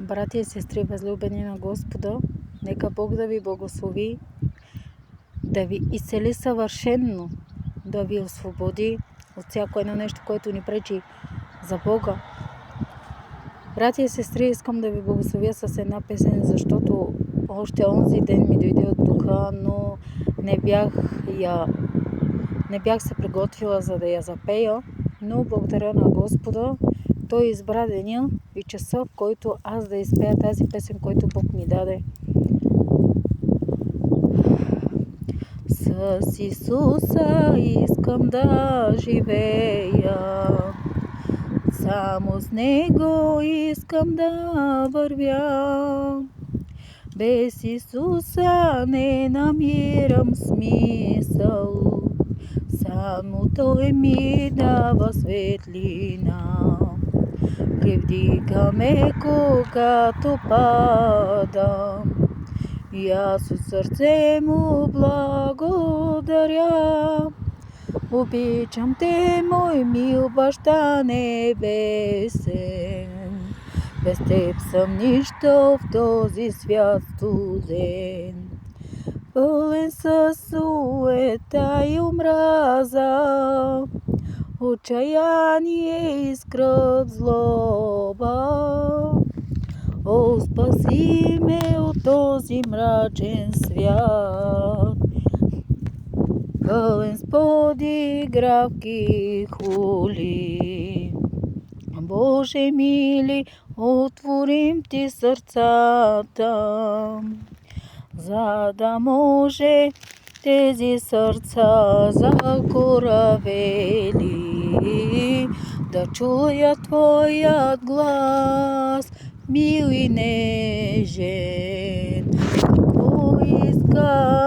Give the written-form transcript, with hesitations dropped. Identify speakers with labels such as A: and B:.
A: Братя и сестри, възлюбени на Господа, нека Бог да ви благослови, да ви изцели съвършенно, да ви освободи от всяко едно нещо, което ни пречи за Бога. Братя и сестри, искам да ви благословя с една песен, защото още онзи ден ми дойде от духа, но не бях се приготвила, за да я запея, но благодаря на Господа. Той избра деня и часа, в който аз да изпея тази песен, който Бог ми даде. С Исуса искам да живея, само с Него искам да вървя. Без Исуса не намирам смисъл, само Той ми дава светлина. Привдига ме, когато падам, и аз от сърце му благодаря. Обичам те, мой мил баща небесен, без теб съм нищо в този свят студен. Пълен със суета и омраза, отчаяние и скръб, злоба. О, спаси ме от този мрачен свят, пълен с подигравки и хули. Боже мили, отворим ти сърцата, за да може тези сърца закоравели да чуят Твоят глас, мил и нежен. Какво иска